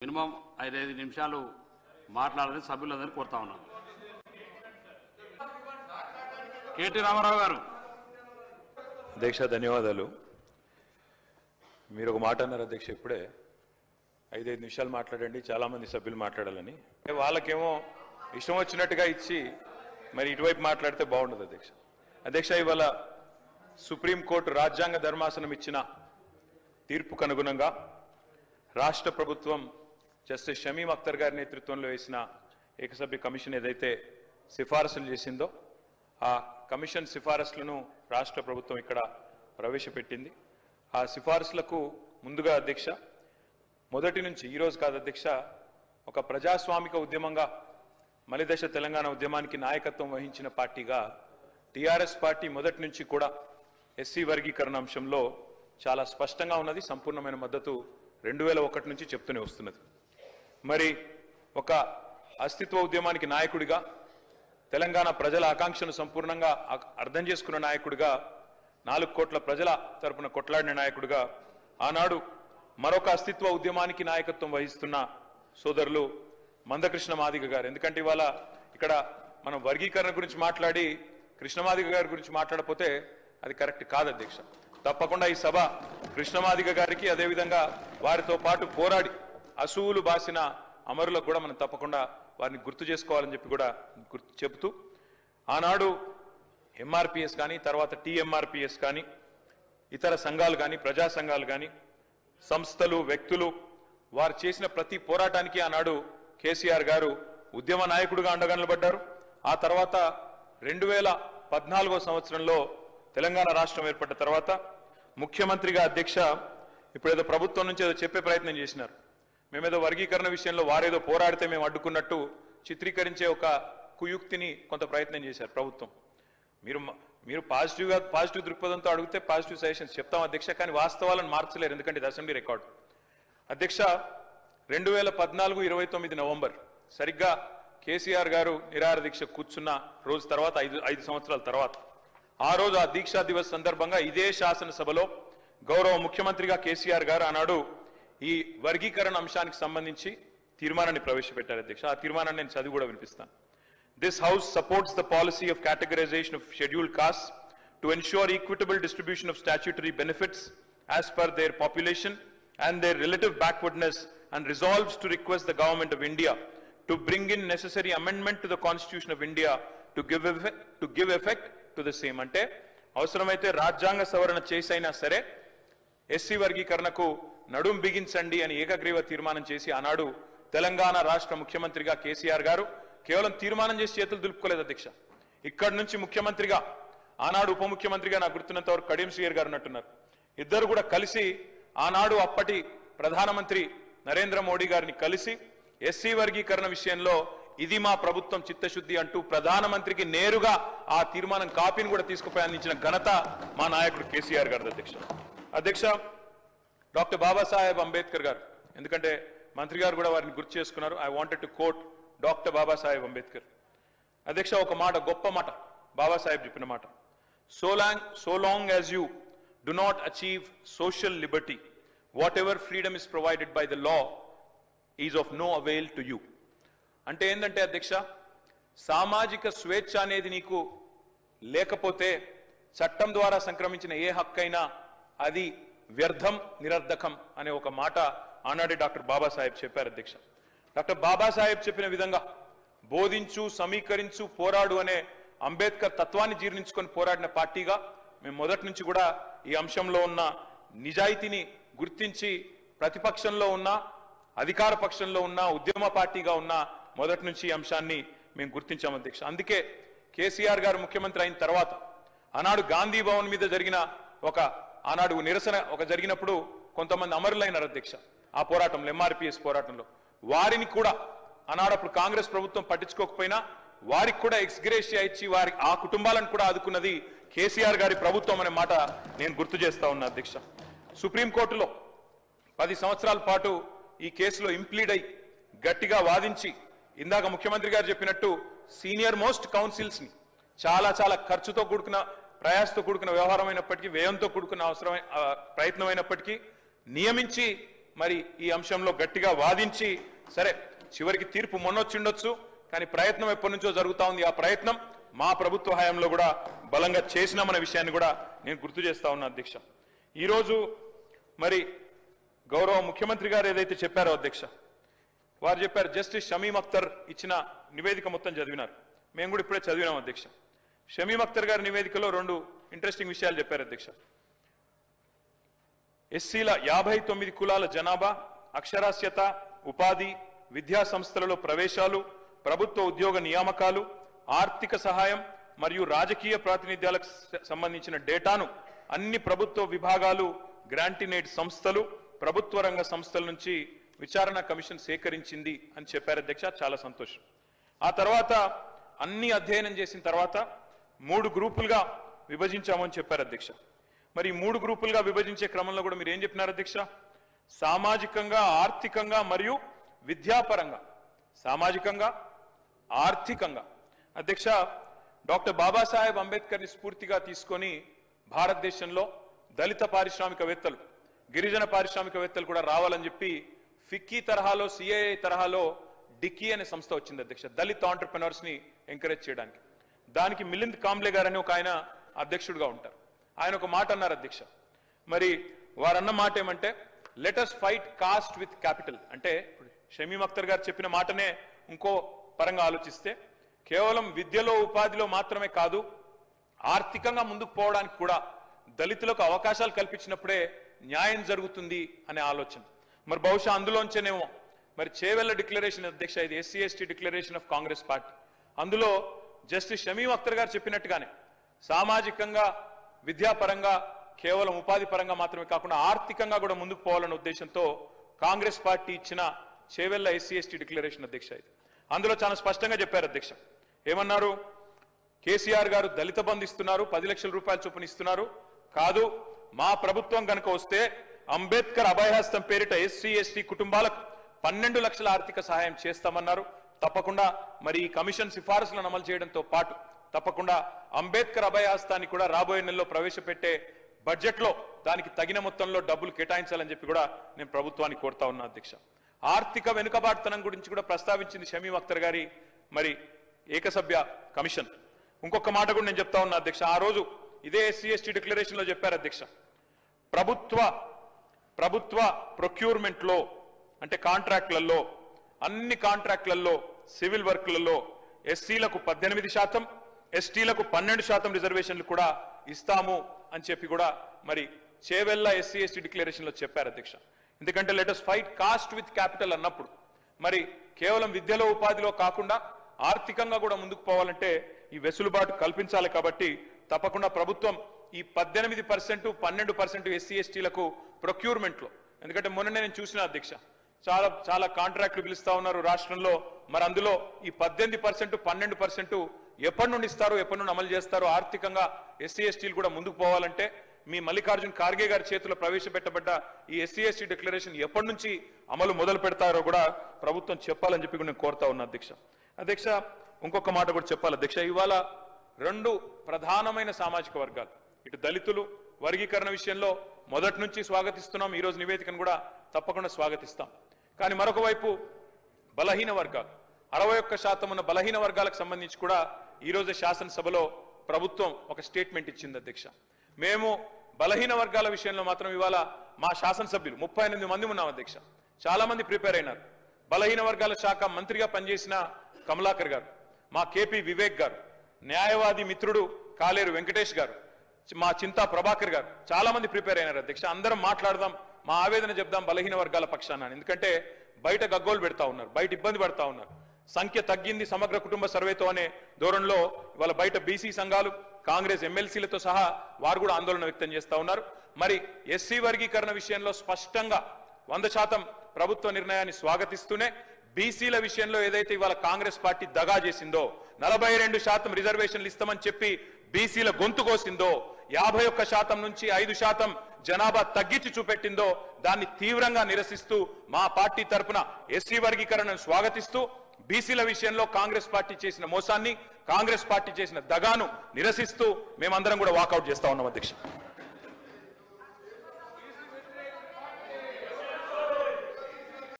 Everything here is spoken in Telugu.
మినిమం 5 నిమిషాలు మాట్లాడాలని సభ్యులందరినీ కోరుతా ఉన్నాను. కేటీ రామారావు గారు. అధ్యక్ష ధన్యవాదాలు. మీరు ఒక మాట అన్నారు అధ్యక్ష, ఇప్పుడే 5 నిమిషాలు మాట్లాడండి, చాలామంది సభ్యులు మాట్లాడాలని. వాళ్ళకేమో ఇష్టం వచ్చినట్టుగా ఇచ్చి మరి ఇటువైపు మాట్లాడితే బాగుండదు అధ్యక్ష. అధ్యక్ష, ఇవాళ సుప్రీంకోర్టు రాజ్యాంగ ధర్మాసనం ఇచ్చిన తీర్పుకు అనుగుణంగా రాష్ట్ర ప్రభుత్వం జస్టిస్ షమీం అఖ్తర్ గారి నేతృత్వంలో వేసిన ఏకసభ్య కమిషన్ ఏదైతే సిఫారసులు చేసిందో ఆ కమిషన్ సిఫారసులను రాష్ట్ర ప్రభుత్వం ఇక్కడ ప్రవేశపెట్టింది. ఆ సిఫారసులకు ముందుగా అధ్యక్ష, మొదటి నుంచి ఈరోజు కాదు అధ్యక్ష, ఒక ప్రజాస్వామిక ఉద్యమంగా మలిదశ తెలంగాణ ఉద్యమానికి నాయకత్వం వహించిన పార్టీగా టీఆర్ఎస్ పార్టీ మొదటి నుంచి కూడా ఎస్సీ వర్గీకరణ అంశంలో చాలా స్పష్టంగా ఉన్నది. సంపూర్ణమైన మద్దతు 2001 నుంచి చెప్తూనే వస్తున్నది. మరి ఒక అస్తిత్వ ఉద్యమానికి నాయకుడిగా, తెలంగాణ ప్రజల ఆకాంక్షను సంపూర్ణంగా అర్థం చేసుకున్న నాయకుడిగా, 4 కోట్ల ప్రజల తరపున కొట్లాడిన నాయకుడిగా, ఆనాడు మరొక అస్తిత్వ ఉద్యమానికి నాయకత్వం వహిస్తున్న సోదరులు మందకృష్ణ మాదిగ గారు. ఎందుకంటే ఇవాళ ఇక్కడ మనం వర్గీకరణ గురించి మాట్లాడి కృష్ణమాదిగ గారి గురించి మాట్లాడకపోతే అది కరెక్ట్ కాదు అధ్యక్ష. తప్పకుండా ఈ సభ కృష్ణమాదిగ గారికి, అదేవిధంగా వారితో పాటు పోరాడి అసూలు బాసిన అమరులకు కూడా మనం తప్పకుండా వారిని గుర్తు చేసుకోవాలని చెప్పి కూడా చెబుతూ, ఆనాడు ఎంఆర్పిఎస్ కానీ, తర్వాత టీఎంఆర్పిఎస్ కానీ, ఇతర సంఘాలు కానీ, ప్రజా సంఘాలు కానీ, సంస్థలు, వ్యక్తులు వారు చేసిన ప్రతి పోరాటానికి ఆనాడు కేసీఆర్ గారు ఉద్యమ నాయకుడిగా అండగా నిలబడ్డారు. ఆ తర్వాత 2014 సంవత్సరంలో తెలంగాణ రాష్ట్రం ఏర్పడ్డ తర్వాత ముఖ్యమంత్రిగా అధ్యక్ష, ఇప్పుడేదో ప్రభుత్వం నుంచి ఏదో చెప్పే ప్రయత్నం చేసినారు. మేమేదో వర్గీకరణ విషయంలో వారేదో పోరాడితే మేము అడ్డుకున్నట్టు చిత్రీకరించే ఒక కుయుక్తిని కొంత ప్రయత్నం చేశారు ప్రభుత్వం. మీరు పాజిటివ్ దృక్పథంతో అడిగితే పాజిటివ్ సజెషన్స్ చెప్తాం అధ్యక్ష, కానీ వాస్తవాలను మార్చలేరు, ఎందుకంటే ఇది అసెంబ్లీ రికార్డు. అధ్యక్ష, 2014 నవంబర్ సరిగ్గా కేసీఆర్ గారు నిరాహార దీక్ష కూర్చున్న రోజు తర్వాత 5 సంవత్సరాల తర్వాత, ఆ రోజు ఆ దీక్షా దివస్ సందర్భంగా ఇదే శాసనసభలో గౌరవ ముఖ్యమంత్రిగా కేసీఆర్ గారు ఆనాడు ఈ వర్గీకరణ అంశానికి సంబంధించి తీర్మానాన్ని ప్రవేశపెట్టారు అధ్యక్ష. ఆ తీర్మానాన్ని నేను చదివి కూడా వినిపిస్తాను. This house supports the policy of categorization of scheduled castes to ensure equitable distribution of statutory benefits as per their population and their relative backwardness, and resolves to request the government of India to bring in necessary amendment to the Constitution of India to give effect to the same. అంటే అవసరమైతే రాజ్యాంగ సవరణ చేసైనా సరే ఎస్సీ వర్గీకరణకు నడుం బిగించండి అని ఏకగ్రీవ తీర్మానం చేసి ఆనాడు తెలంగాణ రాష్ట్ర ముఖ్యమంత్రిగా కేసీఆర్ గారు కేవలం తీర్మానం చేసి చేతులు దులుపుకోలేదు అధ్యక్ష. ఇక్కడి నుంచి ముఖ్యమంత్రిగా, ఆనాడు ఉప ముఖ్యమంత్రిగా నాకు గుర్తున్నంత వరకు కడియం శ్రీయర్ గారు ఉన్నట్టున్నారు. ఇద్దరు కూడా కలిసి ఆనాడు అప్పటి ప్రధానమంత్రి నరేంద్ర మోడీ గారిని కలిసి ఎస్సీ వర్గీకరణ విషయంలో ఇది మా ప్రభుత్వం చిత్తశుద్ధి అంటూ ప్రధానమంత్రికి నేరుగా ఆ తీర్మానం కాపీని కూడా తీసుకుపోయి అందించిన ఘనత మా నాయకుడు కేసీఆర్ గారు అధ్యక్ష. అధ్యక్ష, డాక్టర్ బాబాసాహెబ్ అంబేద్కర్ గారు, ఎందుకంటే మంత్రి గారు కూడా వారిని గుర్తు చేసుకున్నారు. I wanted to quote doctor Babasaheb Ambedkar. అధ్యక్ష, ఒక మాట, గొప్ప మాట బాబాసాహెబ్ చెప్పిన మాట, so long as you do not achieve social liberty, whatever freedom is provided by the law is of no avail to you. అంటే ఏంటంటే అధ్యక్ష, సామాజిక స్వేచ్ఛ అనేది నీకు లేకపోతే చట్టం ద్వారా సంక్రమించిన ఏ హక్కైనా అది వ్యర్థం, నిరర్ధకం అనే ఒక మాట ఆనాడే డాక్టర్ బాబాసాహెబ్ చెప్పారు అధ్యక్ష. డాక్టర్ బాబాసాహెబ్ చెప్పిన విధంగా బోధించు, సమీకరించు, పోరాడు అనే అంబేద్కర్ తత్వాన్ని జీర్ణించుకొని పోరాడిన పార్టీగా మేము మొదటి నుంచి కూడా ఈ అంశంలో ఉన్న నిజాయితీని గుర్తించి ప్రతిపక్షంలో ఉన్న, అధికార పక్షంలో ఉన్న, ఉద్యమ పార్టీగా ఉన్న మొదటి నుంచి ఈ అంశాన్ని మేము గుర్తించాం అధ్యక్ష. అందుకే కేసీఆర్ గారు ముఖ్యమంత్రి అయిన తర్వాత ఆనాడు గాంధీ భవన్ మీద జరిగిన ఆనాడు నిరసన జరిగినప్పుడు కొంతమంది అమరులైనారు అధ్యక్ష. ఆ పోరాటంలో, ఎంఆర్పిఎస్ పోరాటంలో వారిని కూడా ఆనాడప్పుడు కాంగ్రెస్ ప్రభుత్వం పట్టించుకోకపోయినా వారికి కూడా ఎక్స్గ్రేషియా ఇచ్చి ఆ కుటుంబాలను కూడా ఆదుకున్నది కేసీఆర్ గారి ప్రభుత్వం అనే మాట నేను గుర్తు చేస్తా ఉన్నా అధ్యక్ష. సుప్రీంకోర్టులో 10 సంవత్సరాల పాటు ఈ కేసులో ఇంప్లీడ్ అయి గట్టిగా వాదించి, ఇందాక ముఖ్యమంత్రి గారు చెప్పినట్టు సీనియర్ మోస్ట్ కౌన్సిల్స్ ని చాలా ఖర్చుతో కూడుకున్న, ప్రయాసతో కూడుకున్న వ్యవహారమైనప్పటికీ, వ్యయంతో కూడుకున్న ప్రయత్నం అయినప్పటికీ నియమించి మరి ఈ అంశంలో గట్టిగా వాదించి సరే చివరికి తీర్పు మొన్నొచ్చిండొచ్చు, కానీ ప్రయత్నం ఎప్పటి నుంచో జరుగుతా ఉంది. ఆ ప్రయత్నం మా ప్రభుత్వ హయాంలో కూడా బలంగా చేసినామనే విషయాన్ని కూడా నేను గుర్తు చేస్తా ఉన్నా అధ్యక్ష. ఈరోజు మరి గౌరవ ముఖ్యమంత్రి గారు ఏదైతే చెప్పారో అధ్యక్ష, వారు చెప్పారు జస్టిస్ షమీమ్ అఖ్తర్ ఇచ్చిన నివేదిక మొత్తం చదివినారు. మేము కూడా ఇప్పుడే చదివినాం అధ్యక్ష. షమీమ్ అఖ్తర్ గారి నివేదికలో 2 ఇంట్రెస్టింగ్ విషయాలు చెప్పారు అధ్యక్ష. ఎస్సీల 59 కులాల జనాభా, అక్షరాస్యత, ఉపాధి, విద్యా సంస్థలలో ప్రవేశాలు, ప్రభుత్వ ఉద్యోగ నియామకాలు, ఆర్థిక సహాయం మరియు రాజకీయ ప్రాతినిధ్యాలకు సంబంధించిన డేటాను అన్ని ప్రభుత్వ విభాగాలు, గ్రాంటినేట్ సంస్థలు, ప్రభుత్వ రంగ సంస్థల నుంచి విచారణ కమిషన్ సేకరించింది అని చెప్పారు అధ్యక్ష. చాలా సంతోషం. ఆ తర్వాత అన్ని అధ్యయనం చేసిన తర్వాత 3 గ్రూపులుగా విభజించామని చెప్పారు అధ్యక్ష. మరి 3 గ్రూపులుగా విభజించే క్రమంలో కూడా మీరు ఏం చెప్పినారు అధ్యక్ష? సామాజికంగా, ఆర్థికంగా మరియు విద్యాపరంగా. సామాజికంగా, ఆర్థికంగా. అధ్యక్ష, డాక్టర్ బాబాసాహెబ్ అంబేద్కర్ని స్ఫూర్తిగా తీసుకొని భారతదేశంలో దళిత పారిశ్రామికవేత్తలు, గిరిజన పారిశ్రామికవేత్తలు కూడా రావాలని చెప్పి ఫిక్కీ తరహాలో, సిఐఏ తరహాలో డిక్కీ అనే సంస్థ వచ్చింది అధ్యక్ష, దళిత్ ఆంటర్ప్రెనర్స్ ని ఎంకరేజ్ చేయడానికి. దానికి మిలింద్ కాంబ్లే గారు అని ఒక ఆయన అధ్యక్షుడిగా ఉంటారు. ఆయన ఒక మాట అన్నారు అధ్యక్ష. మరి వారన్న మాట ఏమంటే, let's fight caste with capital. అంటే షమీమ్ అఖ్తర్ గారు చెప్పిన మాటనే ఇంకో పరంగా ఆలోచిస్తే, కేవలం విద్యలో, ఉపాధిలో మాత్రమే కాదు, ఆర్థికంగా ముందుకు పోవడానికి కూడా దళితులకు అవకాశాలు కల్పించినప్పుడే న్యాయం జరుగుతుంది అనే ఆలోచన. మరి బహుశా అందులోంచేనేమో మరి చేవెళ్ల డిక్లరేషన్ అధ్యక్ష, ఇది SC ST declaration of Congress party. అందులో జస్టిస్ షమీమ్ అఖ్తర్ గారు చెప్పినట్టుగానే సామాజికంగా, విద్యాపరంగా, కేవలం ఉపాధి పరంగా మాత్రమే కాకుండా ఆర్థికంగా కూడా ముందుకు పోవాలనే ఉద్దేశంతో కాంగ్రెస్ పార్టీ ఇచ్చిన చేవెళ్ల ఎస్సీ ఎస్టీ డిక్లరేషన్ అధ్యక్ష. ఇది అందులో చాలా స్పష్టంగా చెప్పారు అధ్యక్ష. ఏమన్నారు? కేసీఆర్ గారు దళిత బంధు ఇస్తున్నారు, 10 లక్షల రూపాయల చొప్పున ఇస్తున్నారు. కాదు, మా ప్రభుత్వం కనుక వస్తే అంబేద్కర్ అభయహస్తం పేరిట ఎస్సీ ఎస్టీ కుటుంబాలకు 12 లక్షల ఆర్థిక సహాయం చేస్తామన్నారు. తప్పకుండా మరి ఈ కమిషన్ సిఫారసులను అమలు చేయడంతో పాటు తప్పకుండా అంబేద్కర్ అభయహస్తాన్ని కూడా రాబోయే నెలలో ప్రవేశపెట్టే బడ్జెట్ లో దానికి తగిన మొత్తంలో డబ్బులు కేటాయించాలని చెప్పి కూడా నేను ప్రభుత్వాన్ని కోరుతా ఉన్నా అధ్యక్ష. ఆర్థిక వెనుకబాటుతనం గురించి కూడా ప్రస్తావించింది షమీమ్ అఖ్తర్ గారి మరి ఏకసభ్య కమిషన్. ఇంకొక మాట కూడా నేను చెప్తా ఉన్నా అధ్యక్ష. ఆ రోజు ఇదే ఎస్సీ ఎస్టీ డిక్లరేషన్ లో చెప్పారు అధ్యక్ష, ప్రభుత్వ ప్రొక్యూర్మెంట్ లో, అంటే కాంట్రాక్ట్లలో, అన్ని కాంట్రాక్ట్లలో, సివిల్ వర్క్లలో ఎస్సీలకు 18%, ఎస్టీలకు 12% రిజర్వేషన్లు కూడా ఇస్తాము అని చెప్పి కూడా మరి చేవెళ్ల ఎస్సీ ఎస్టీ డిక్లరేషన్ లో చెప్పారు అధ్యక్ష. ఎందుకంటే let's fight caste with capital అన్నప్పుడు మరి కేవలం విద్యలో, ఉపాధిలో కాకుండా ఆర్థికంగా కూడా ముందుకు పోవాలంటే ఈ వెసులుబాటు కల్పించాలి. కాబట్టి తప్పకుండా ప్రభుత్వం ఈ 18%, 12% ఎస్సీ ఎస్టీలకు ప్రొక్యూర్మెంట్ లో, ఎందుకంటే మొన్ననే నేను చూసిన అధ్యక్ష, చాలా కాంట్రాక్టులు పిలుస్తా ఉన్నారు రాష్ట్రంలో. మరి అందులో ఈ 18%, 12% ఎప్పటి నుండి ఇస్తారు, ఎప్పటి నుండి అమలు చేస్తారు? ఆర్థికంగా ఎస్సీ ఎస్టీలు కూడా ముందుకు పోవాలంటే మీ మల్లికార్జున్ ఖార్గే గారి చేతిలో ప్రవేశపెట్టబడ్డ ఈ ఎస్సీ ఎస్టీ డిక్లరేషన్ ఎప్పటి నుంచి అమలు మొదలు పెడతారో కూడా ప్రభుత్వం చెప్పాలని చెప్పి నేను కోరుతా ఉన్నా అధ్యక్ష. ఇంకొక మాట కూడా చెప్పాలి అధ్యక్ష. ఇవాళ 2 ప్రధానమైన సామాజిక వర్గాలు, ఇటు దళితులు వర్గీకరణ విషయంలో మొదటి నుంచి స్వాగతిస్తున్నాం, ఈ రోజు నివేదికను కూడా తప్పకుండా స్వాగతిస్తాం. కానీ మరొక వైపు బలహీన వర్గాలు, 61% ఉన్న బలహీన వర్గాలకు సంబంధించి కూడా ఈ రోజు శాసనసభలో ప్రభుత్వం ఒక స్టేట్మెంట్ ఇచ్చింది అధ్యక్ష. మేము బలహీన వర్గాల విషయంలో మాత్రం ఇవాళ మా శాసనసభ్యులు 38 మంది ఉన్నాం అధ్యక్ష. చాలా మంది ప్రిపేర్ అయినారు. బలహీన వర్గాల శాఖ మంత్రిగా పనిచేసిన కమలాకర్ గారు, మా కేపీ వివేక్ గారు, న్యాయవాది మిత్రుడు కాలేరు వెంకటేష్ గారు, మా చింతా ప్రభాకర్ గారు, చాలా మంది ప్రిపేర్ అయినారు అధ్యక్ష. అందరం మాట్లాడదాం, మా ఆవేదన చెప్దాం బలహీన వర్గాల పక్షాన. ఎందుకంటే బయట గగ్గోలు పెడతా ఉన్నారు, బయట ఇబ్బంది పడతా ఉన్నారు. సంఖ్య తగ్గింది సమగ్ర కుటుంబ సర్వేతో అనే ధోరణిలో ఇవాళ బయట బీసీ సంఘాలు, కాంగ్రెస్ ఎమ్మెల్సీలతో సహా వారు కూడా ఆందోళన వ్యక్తం చేస్తా ఉన్నారు. మరి ఎస్సీ వర్గీకరణ విషయంలో స్పష్టంగా 100% ప్రభుత్వ నిర్ణయాన్ని స్వాగతిస్తూనే బీసీల విషయంలో ఏదైతే ఇవాళ కాంగ్రెస్ పార్టీ దగా చేసిందో, 42% రిజర్వేషన్లు ఇస్తామని చెప్పి బీసీల గొంతు కోసిందో, 51% నుంచి 5% జనాభా తగ్గించి చూపెట్టిందో, దాన్ని తీవ్రంగా నిరసిస్తూ మా పార్టీ తరపున ఎస్సీ వర్గీకరణను స్వాగతిస్తూ బీసీల విషయంలో కాంగ్రెస్ పార్టీ చేసిన మోసాన్ని, కాంగ్రెస్ పార్టీ చేసిన దగాను నిరసిస్తూ మేమందరం కూడా వాకౌట్ చేస్తా ఉన్నాం అధ్యక్ష.